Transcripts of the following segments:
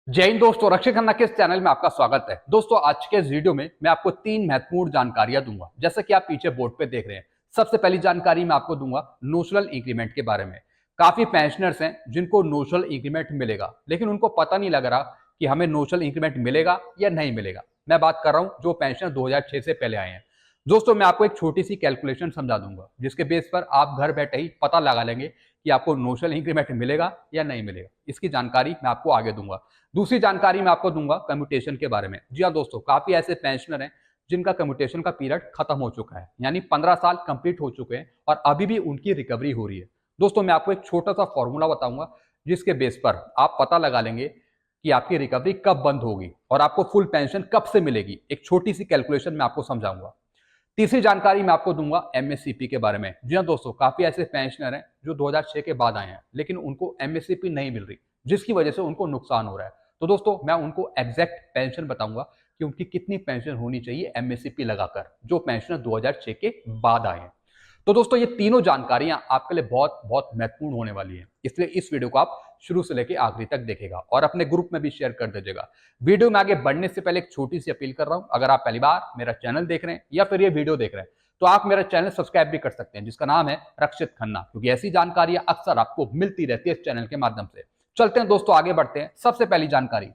जय हिंद दोस्तों, रक्षक खन्ना के इस चैनल में आपका स्वागत है। दोस्तों, आज के इस वीडियो में मैं आपको 3 महत्वपूर्ण जानकारियां दूंगा, जैसे कि आप पीछे बोर्ड पे देख रहे हैं। सबसे पहली जानकारी मैं आपको दूंगा नोशनल इंक्रीमेंट के बारे में। काफी पेंशनर्स हैं जिनको नोशनल इंक्रीमेंट मिलेगा, लेकिन उनको पता नहीं लग रहा कि हमें नोशनल इंक्रीमेंट मिलेगा या नहीं मिलेगा। मैं बात कर रहा हूं जो पेंशनर 2006 से पहले आए हैं। दोस्तों, मैं आपको एक छोटी सी कैलकुलेशन समझा दूंगा, जिसके बेस पर आप घर बैठे ही पता लगा लेंगे कि आपको नोशनल इंक्रीमेंट मिलेगा या नहीं मिलेगा। इसकी जानकारी मैं आपको आगे दूंगा। दूसरी जानकारी मैं आपको दूंगा कम्यूटेशन के बारे में। जी हाँ दोस्तों, काफी ऐसे पेंशनर हैं जिनका कम्यूटेशन का पीरियड खत्म हो चुका है, यानी 15 साल कंप्लीट हो चुके हैं और अभी भी उनकी रिकवरी हो रही है। दोस्तों, मैं आपको एक छोटा सा फॉर्मूला बताऊंगा, जिसके बेस पर आप पता लगा लेंगे कि आपकी रिकवरी कब बंद होगी और आपको फुल पेंशन कब से मिलेगी। एक छोटी सी कैलकुलेशन मैं आपको समझाऊंगा। तीसरी जानकारी मैं आपको दूंगा एमएससीपी के बारे में। जी हाँ दोस्तों, काफी ऐसे पेंशनर हैं जो 2006 के बाद आए हैं, लेकिन उनको एमएससीपी नहीं मिल रही, जिसकी वजह से उनको नुकसान हो रहा है। तो दोस्तों, मैं उनको एग्जैक्ट पेंशन बताऊंगा कि उनकी कितनी पेंशन होनी चाहिए एमएससीपी लगाकर, जो पेंशनर 2006 के बाद आए हैं। तो दोस्तों, ये तीनों जानकारियां आपके लिए बहुत बहुत महत्वपूर्ण होने वाली हैं, इसलिए इस वीडियो को आप शुरू से लेकर आखिरी तक देखेगा और अपने ग्रुप में भी शेयर कर दीजिएगा। वीडियो में आगे बढ़ने से पहले एक छोटी सी अपील कर रहा हूं, अगर आप पहली बार मेरा चैनल देख रहे हैं या फिर ये वीडियो देख रहे हैं, तो आप मेरा चैनल सब्सक्राइब भी कर सकते हैं, जिसका नाम है रक्षित खन्ना, क्योंकि ऐसी जानकारियां अक्सर आपको मिलती रहती है इस चैनल के माध्यम से। चलते हैं दोस्तों, आगे बढ़ते हैं। सबसे पहली जानकारी,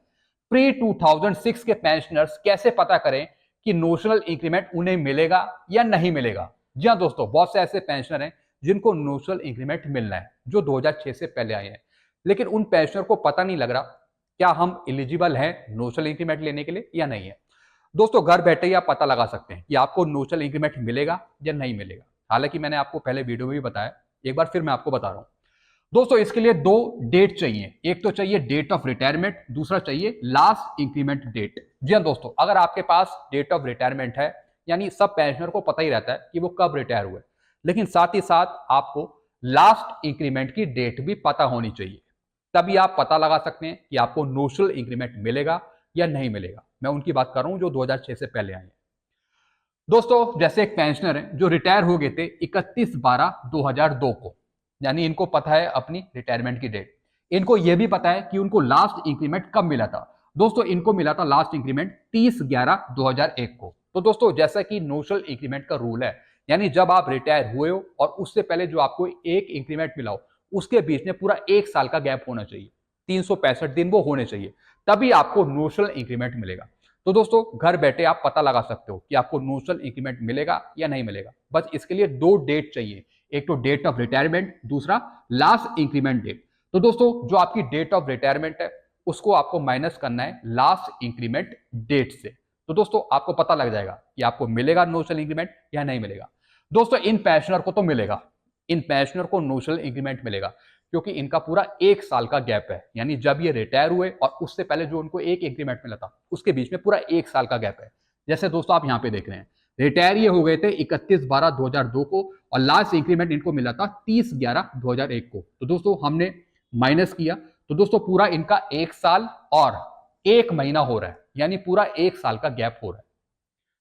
प्री 2006 के पेंशनर्स कैसे पता करें कि नोशनल इंक्रीमेंट उन्हें मिलेगा या नहीं मिलेगा। जी हाँ दोस्तों, बहुत से ऐसे पेंशनर हैं जिनको नोशनल इंक्रीमेंट मिलना है, जो 2006 से पहले आए हैं, लेकिन उन पेंशनर को पता नहीं लग रहा क्या हम एलिजिबल हैं नोशनल इंक्रीमेंट लेने के लिए या नहीं है। दोस्तों, घर बैठे ही आप पता लगा सकते हैं कि आपको नोशनल इंक्रीमेंट मिलेगा या नहीं मिलेगा। हालांकि मैंने आपको पहले वीडियो में भी बताया, एक बार फिर मैं आपको बता रहा हूं। दोस्तों, इसके लिए दो डेट चाहिए। एक तो चाहिए डेट ऑफ रिटायरमेंट, दूसरा चाहिए लास्ट इंक्रीमेंट डेट। जी हाँ दोस्तों, अगर आपके पास डेट ऑफ रिटायरमेंट है, यानी सब पेंशनर को पता ही रहता है कि वो कब रिटायर हुए, लेकिन साथ ही साथ आपको लास्ट इंक्रीमेंट की डेट भी पता होनी चाहिए। तभी आप पता लगा सकते हैं कि आपको नोशनल इंक्रीमेंट मिलेगा या नहीं मिलेगा। मैं उनकी बात कर रहा हूं जो 2006 से पहले आए हैं। दोस्तों, जैसे एक पेंशनर है जो रिटायर हो गए थे 31/12/2002 को, यानी इनको पता है अपनी रिटायरमेंट की डेट। इनको यह भी पता है कि उनको लास्ट इंक्रीमेंट कब मिला था। दोस्तों, इनको मिला था लास्ट इंक्रीमेंट 30/11/2001 को। तो दोस्तों, जैसा कि नोशनल इंक्रीमेंट का रूल है, यानी जब आप रिटायर हुए हो और उससे पहले जो आपको एक इंक्रीमेंट मिला हो, उसके बीच में पूरा 1 साल का गैप होना चाहिए, 365 दिन वो होने चाहिए, तभी आपको नोशनल इंक्रीमेंट मिलेगा। तो दोस्तों, घर बैठे आप पता लगा सकते हो कि आपको नोशनल इंक्रीमेंट मिलेगा या नहीं मिलेगा। बस इसके लिए दो डेट चाहिए, एक तो डेट ऑफ रिटायरमेंट, दूसरा लास्ट इंक्रीमेंट डेट। तो दोस्तों, जो आपकी डेट ऑफ रिटायरमेंट है, उसको आपको माइनस करना है लास्ट इंक्रीमेंट डेट से। तो दोस्तों, आपको पता लग जाएगा कि आपको मिलेगा नोशनल इंक्रीमेंट या नहीं मिलेगा। दोस्तों, इन पेंशनर को तो मिलेगा, इन पेंशनर को नोशनल इंक्रीमेंट मिलेगा, क्योंकि इनका पूरा 1 साल का गैप है, यानी जब ये रिटायर हुए और उससे पहले जो उनको एक इंक्रीमेंट मिला था, उसके बीच में पूरा 1 साल का गैप है। जैसे दोस्तों आप यहाँ पे देख रहे हैं, रिटायर ये हो गए थे 31/12/2002 को और लास्ट इंक्रीमेंट इनको मिला था 30/11/2001 को। तो दोस्तों, हमने माइनस किया, तो दोस्तों पूरा इनका 1 साल और 1 महीना हो रहा है, यानी पूरा 1 साल का गैप हो रहा है।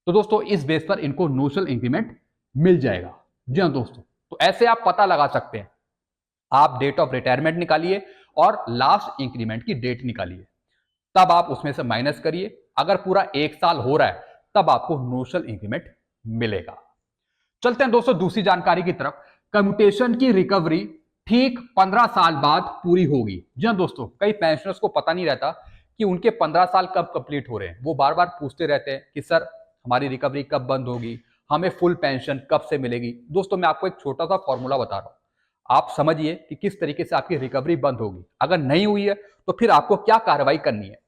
तो दोस्तों, इस बेस पर इनको नोशनल इंक्रीमेंट मिल जाएगा। जी हाँ दोस्तों, तो ऐसे आप पता लगा सकते हैं। आप डेट ऑफ रिटायरमेंट निकालिए और लास्ट इंक्रीमेंट की डेट निकालिए, तब आप उसमें से माइनस करिए। अगर पूरा 1 साल हो रहा है, तब आपको नोशनल इंक्रीमेंट मिलेगा। चलते हैं दोस्तों दूसरी जानकारी की तरफ। कम्यूटेशन की रिकवरी ठीक 15 साल बाद पूरी होगी। जी हाँ दोस्तों, कई पेंशनर्स को पता नहीं रहता कि उनके 15 साल कब कंप्लीट हो रहे हैं। वो बार बार पूछते रहते हैं कि सर, हमारी रिकवरी कब बंद होगी, हमें फुल पेंशन कब से मिलेगी। दोस्तों, मैं आपको एक छोटा सा फॉर्मूला बता रहा हूं, आप समझिए कि किस तरीके से आपकी रिकवरी बंद होगी। अगर नहीं हुई है तो फिर आपको क्या कार्रवाई करनी है।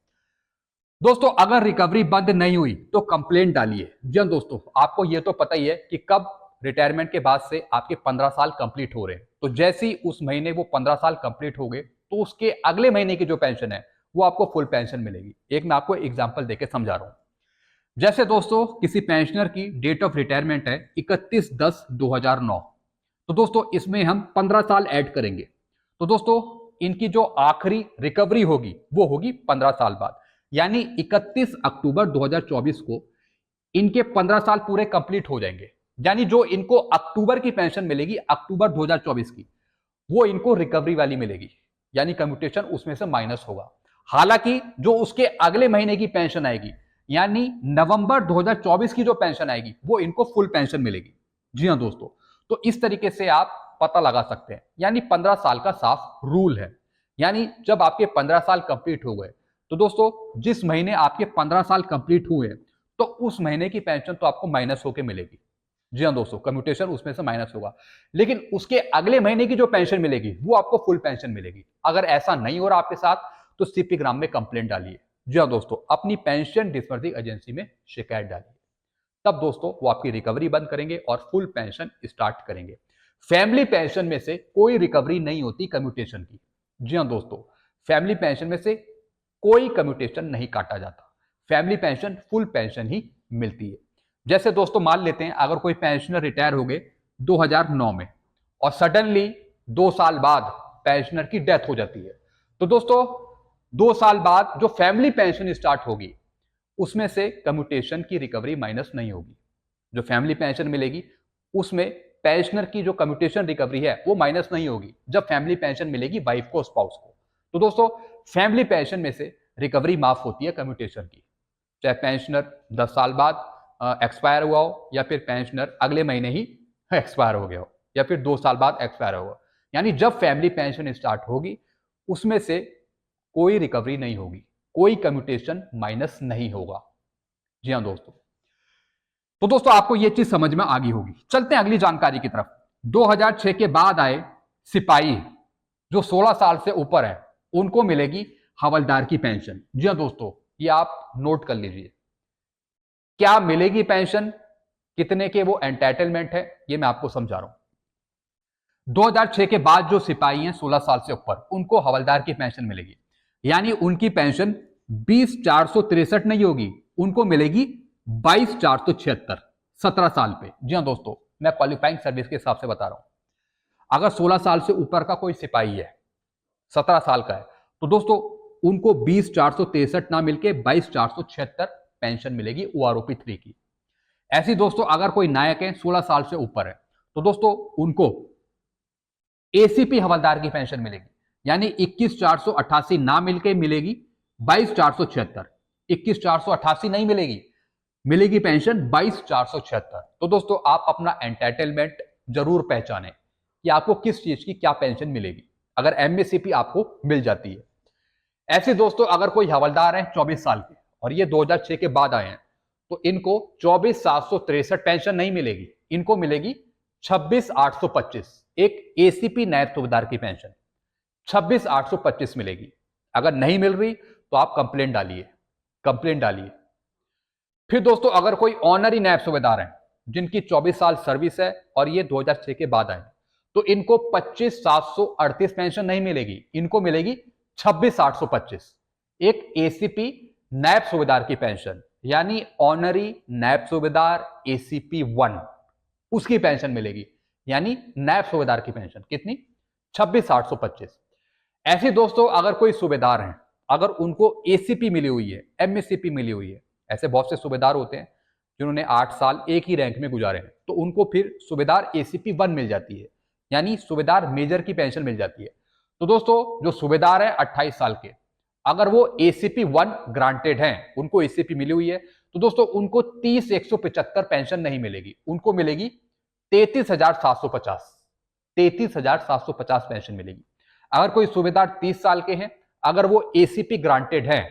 दोस्तों, अगर रिकवरी बंद नहीं हुई तो कंप्लेंट डालिए। जी हाँ दोस्तों, आपको यह तो पता ही है कि कब रिटायरमेंट के बाद से आपके 15 साल कंप्लीट हो रहे हैं। तो जैसे ही उस महीने वो 15 साल कंप्लीट हो गए, तो उसके अगले महीने की जो पेंशन है वो आपको फुल पेंशन मिलेगी। एक मैं आपको एग्जाम्पल देके समझा रहा हूं। जैसे दोस्तों, किसी पेंशनर की डेट ऑफ रिटायरमेंट है 31/10/2009, तो दोस्तों इसमें हम 15 साल ऐड करेंगे। तो दोस्तों, इनकी जो आखिरी रिकवरी होगी वो होगी 15 साल बाद, यानी 31 अक्टूबर 2024 को इनके 15 साल पूरे कंप्लीट हो जाएंगे। यानी जो इनको अक्टूबर की पेंशन मिलेगी अक्टूबर 2024 की, वो इनको रिकवरी वाली मिलेगी, यानी कम्यूटेशन उसमें से माइनस होगा। हालांकि जो उसके अगले महीने की पेंशन आएगी, यानी नवंबर 2024 की जो पेंशन आएगी, वो इनको फुल पेंशन मिलेगी। जी हाँ दोस्तों, तो इस तरीके से आप पता लगा सकते हैं। यानी 15 साल का साफ रूल है। यानी जब आपके 15 साल कंप्लीट हो गए, तो दोस्तों जिस महीने आपके 15 साल कंप्लीट हुए, तो उस महीने की पेंशन तो आपको माइनस होकर मिलेगी। जी हाँ दोस्तों, कम्यूटेशन उसमें से माइनस होगा, लेकिन उसके अगले महीने की जो पेंशन मिलेगी वो आपको फुल पेंशन मिलेगी। अगर ऐसा नहीं हो रहा आपके साथ, तो सीपी ग्राम में कंप्लेंट डालिए। जी हाँ दोस्तों, अपनी पेंशन डिस्बर्सिंग एजेंसी में शिकायत डालिए। तब दोस्तों वो आपकी रिकवरी बंद करेंगे और फुल पेंशन स्टार्ट करेंगे। फैमिली पेंशन में से कोई रिकवरी नहीं होती कम्यूटेशन की। जी हाँ दोस्तों, फैमिली पेंशन में से कोई कम्यूटेशन नहीं काटा जाता। फैमिली पेंशन फुल पेंशन ही मिलती है। जैसे दोस्तों मान लेते हैं अगर कोई पेंशनर रिटायर हो गए 2009 में और सडनली 2 साल बाद पेंशनर की डेथ हो जाती है, तो दोस्तों 2 साल बाद जो फैमिली पेंशन स्टार्ट होगी उसमें से कम्यूटेशन की रिकवरी माइनस नहीं होगी। जो फैमिली पेंशन मिलेगी उसमें पेंशनर की जो कम्यूटेशन रिकवरी है वो माइनस नहीं होगी जब फैमिली पेंशन मिलेगी वाइफ को, स्पाउस को। तो दोस्तों फैमिली पेंशन में से रिकवरी माफ होती है कम्यूटेशन की, चाहे पेंशनर 10 साल बाद एक्सपायर हुआ हो या फिर पेंशनर अगले महीने ही एक्सपायर हो गया हो या फिर 2 साल बाद एक्सपायर हुआ। यानी जब फैमिली पेंशन स्टार्ट होगी उसमें से कोई रिकवरी नहीं होगी, कोई कम्यूटेशन माइनस नहीं होगा। जी हाँ दोस्तों, तो दोस्तों आपको यह चीज समझ में आ गई होगी। चलते हैं अगली जानकारी की तरफ। 2006 के बाद आए सिपाही जो 16 साल से ऊपर है उनको मिलेगी हवलदार की पेंशन। जी हाँ दोस्तों, ये आप नोट कर लीजिए। क्या मिलेगी पेंशन, कितने के वो एंटाइटलमेंट है, ये मैं आपको समझा रहा हूं। 2006 के बाद जो सिपाही हैं 16 साल से ऊपर, उनको हवलदार की पेंशन मिलेगी। यानी उनकी पेंशन 20,463 नहीं होगी, उनको मिलेगी 22,476 17 साल पे। जी हाँ दोस्तों, मैं क्वालिफाइंग सर्विस के हिसाब से बता रहा हूं। अगर 16 साल से ऊपर का कोई सिपाही है, 17 साल का है, तो दोस्तों उनको 20,463 ना मिलके 22,476 पेंशन मिलेगी ओआरओपी 3 की। ऐसी दोस्तों अगर कोई नायक है 16 साल से ऊपर है, तो दोस्तों उनको एसीपी हवलदार की पेंशन मिलेगी। यानी 21,488 ना मिलके मिलेगी 22,476। 21,488 नहीं मिलेगी, मिलेगी पेंशन 22,476। तो दोस्तों आप अपना एंटाइटलमेंट जरूर पहचानें कि आपको किस चीज की क्या पेंशन मिलेगी अगर एमएससीपी आपको मिल जाती है। ऐसे दोस्तों अगर कोई हवलदार है 24 साल के और ये 2006 के बाद आए हैं, तो इनको 24,763 पेंशन नहीं मिलेगी, इनको मिलेगी 26,825। एक एसीपी नायब सूबेदार की पेंशन 26,825 मिलेगी। अगर नहीं मिल रही तो आप कंप्लेंट डालिए, कंप्लेंट डालिए। फिर दोस्तों अगर कोई ऑनरी नायब सूबेदार है जिनकी 24 साल सर्विस है और ये 2006 के बाद आए, तो इनको 25,738 पेंशन नहीं मिलेगी, इनको मिलेगी 26,825। एक एसीपी नायब सूबेदार की पेंशन, यानी ऑनरी नायब सूबेदार एसीपी 1, उसकी पेंशन मिलेगी। यानी नायब सूबेदार की पेंशन कितनी, 26,825। ऐसे दोस्तों अगर कोई सूबेदार हैं, अगर उनको एसीपी मिली हुई है, एमएससीपी मिली हुई है, ऐसे बहुत से सूबेदार होते हैं जिन्होंने 8 साल एक ही रैंक में गुजारे हैं, तो उनको फिर सूबेदार एसीपी 1 मिल जाती है, यानी सूबेदार मेजर की पेंशन मिल जाती है। तो दोस्तों जो सूबेदार है 28 साल के, अगर वो एसीपी 1 ग्रांटेड हैं, उनको एसीपी मिली हुई है, तो दोस्तों उनको 30,175 पेंशन नहीं मिलेगी, उनको मिलेगी 33,750। 33,750 पेंशन मिलेगी। अगर कोई सूबेदार 30 साल के हैं, अगर वो एसीपी ग्रांटेड है,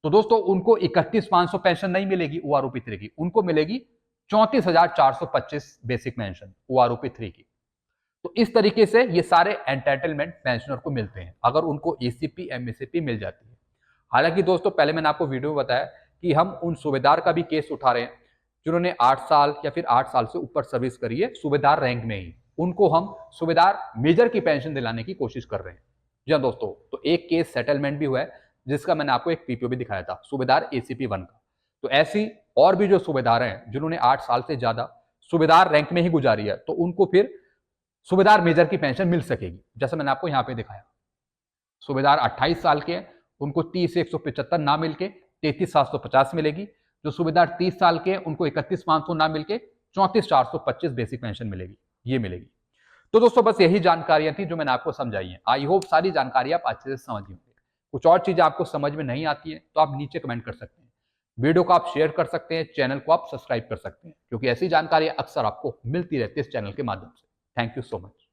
तो दोस्तों उनको 31,500 पेंशन नहीं मिलेगी ओआरओपी 3 की, उनको मिलेगी 34,425 बेसिक पेंशन ओआरओपी 3 की। तो इस तरीके से ये सारे एंटाइटलमेंट पेंशनर को मिलते हैं अगर उनको एसीपी एमएससीपी मिल जाती है। हालांकि दोस्तों पहले मैंने आपको वीडियो में बताया कि हम उन सूबेदार का भी केस उठा रहे हैं जिन्होंने 8 साल या फिर 8 साल से ऊपर सर्विस करी है सूबेदार रैंक में ही, उनको हम सूबेदार मेजर की पेंशन दिलाने की कोशिश कर रहे हैं। जी हाँ दोस्तों, तो एक केस सेटलमेंट भी हुआ है जिसका मैंने आपको एक पीपीओ भी दिखाया था सूबेदार एसीपी 1 का। तो ऐसी और भी जो सूबेदार हैं जिन्होंने 8 साल से ज्यादा सूबेदार रैंक में ही गुजारी है, तो उनको फिर सूबेदार मेजर की पेंशन मिल सकेगी। जैसे मैंने आपको यहां पे दिखाया, सूबेदार 28 साल के हैं, उनको 30,175 ना मिलके 33,750 मिलेगी। जो सूबेदार 30 साल के हैं उनको 31,500 ना मिलके 34,425 बेसिक पेंशन मिलेगी, ये मिलेगी। तो दोस्तों बस यही जानकारियां थी जो मैंने आपको समझाई हैं। आई होप सारी जानकारी आप अच्छे से समझ गए होंगे। कुछ और चीजें आपको समझ में नहीं आती है तो आप नीचे कमेंट कर सकते हैं। वीडियो को आप शेयर कर सकते हैं, चैनल को आप सब्सक्राइब कर सकते हैं, क्योंकि ऐसी जानकारी अक्सर आपको मिलती रहती है इस चैनल के माध्यम से। Thank you so much.